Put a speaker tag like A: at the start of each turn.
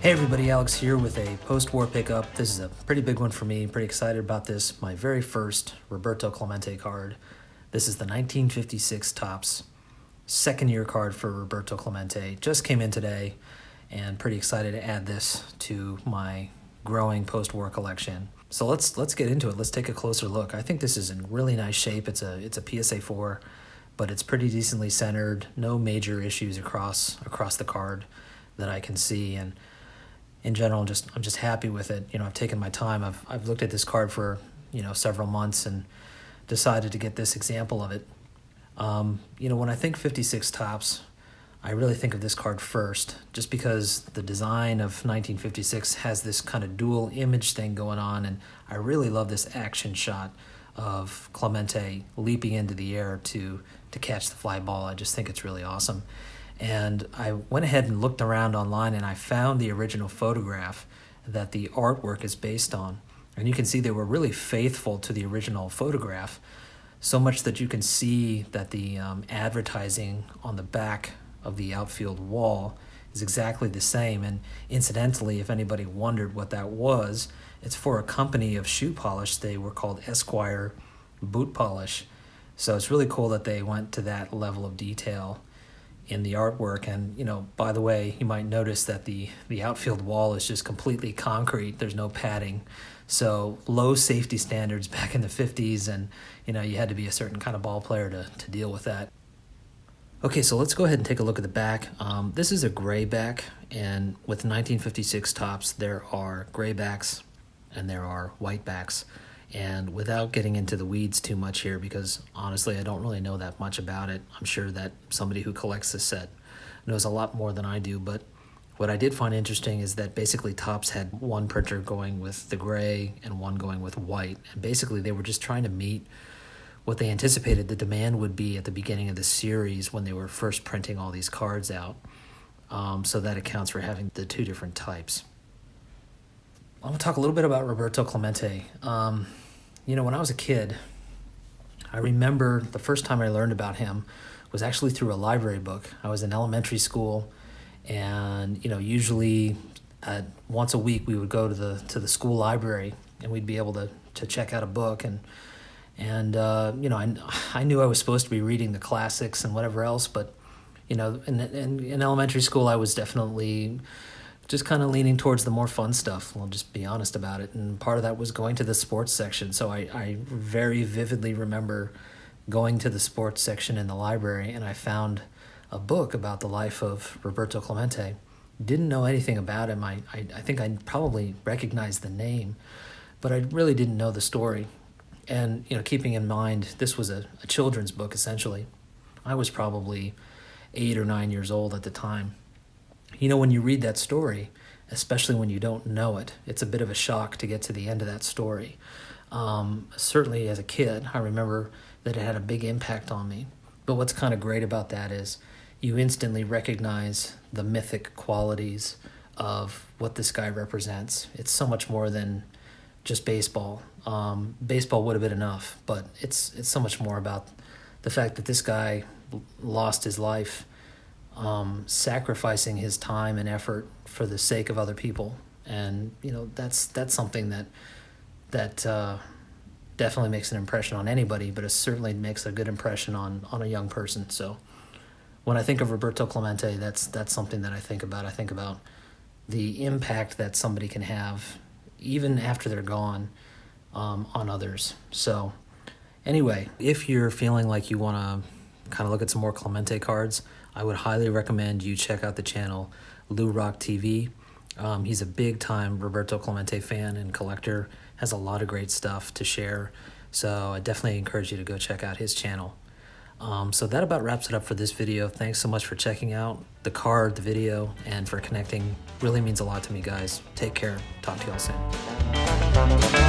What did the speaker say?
A: Hey everybody, Alex here with a post-war pickup. This is a pretty big one for me. Pretty excited about this. My very first Roberto Clemente card. This is the 1956 Topps second year card for Roberto Clemente. Just came in today and pretty excited to add this to my growing post-war collection. So let's get into it. Let's take a closer look. I think this is in really nice shape. It's a PSA 4, but it's pretty decently centered. No major issues across the card that I can see, and in general, I'm just happy with it. You know, I've taken my time. I've looked at this card for, several months and decided to get this example of it. When I think 56 Topps, I really think of this card first, just because the design of 1956 has this kind of dual image thing going on, and I really love this action shot of Clemente leaping into the air to catch the fly ball. I just think it's really awesome. And I went ahead and looked around online, and I found the original photograph that the artwork is based on. And you can see they were really faithful to the original photograph, so much that you can see that the advertising on the back of the outfield wall is exactly the same. And incidentally, if anybody wondered what that was, it's for a company of shoe polish. They were called Esquire Boot Polish. So it's really cool that they went to that level of detail in the artwork. And by the way, you might notice that the outfield wall is just completely concrete. There's no padding, so low safety standards back in the 50s, and you had to be a certain kind of ball player to deal with that. Okay, so let's go ahead and take a look at the back. This is a gray back, and with 1956 Topps there are gray backs and there are white backs. And without getting into the weeds too much here, because honestly I don't really know that much about it, I'm sure that somebody who collects this set knows a lot more than I do, but what I did find interesting is that basically Topps had one printer going with the gray and one going with white, and basically they were just trying to meet what they anticipated the demand would be at the beginning of the series when they were first printing all these cards out. So that accounts for having the two different types. I want to talk a little bit about Roberto Clemente. When I was a kid, I remember the first time I learned about him was actually through a library book. I was in elementary school, and usually once a week we would go to the school library, and we'd be able to check out a book, and I knew I was supposed to be reading the classics and whatever else, but in elementary school I was definitely just kind of leaning towards the more fun stuff. I'll just be honest about it. And part of that was going to the sports section. So I very vividly remember going to the sports section in the library, and I found a book about the life of Roberto Clemente. Didn't know anything about him. I think I probably recognized the name, but I really didn't know the story. And keeping in mind this was a children's book essentially, I was probably 8 or 9 years old at the time. When you read that story, especially when you don't know it, it's a bit of a shock to get to the end of that story. Certainly as a kid, I remember that it had a big impact on me. But what's kind of great about that is you instantly recognize the mythic qualities of what this guy represents. It's so much more than just baseball. Baseball would have been enough, but it's so much more about the fact that this guy lost his life sacrificing his time and effort for the sake of other people. And that's something that definitely makes an impression on anybody, but it certainly makes a good impression on a young person. So when I think of Roberto Clemente, that's something that I think about. I think about the impact that somebody can have even after they're gone on others. So anyway, if you're feeling like you want to kind of look at some more Clemente cards, I would highly recommend you check out the channel Lou Rock TV. He's a big-time Roberto Clemente fan and collector, has a lot of great stuff to share, so I definitely encourage you to go check out his channel. So that about wraps it up for this video. Thanks so much for checking out the card, the video, and for connecting. Really means a lot to me, guys. Take care. Talk to y'all soon.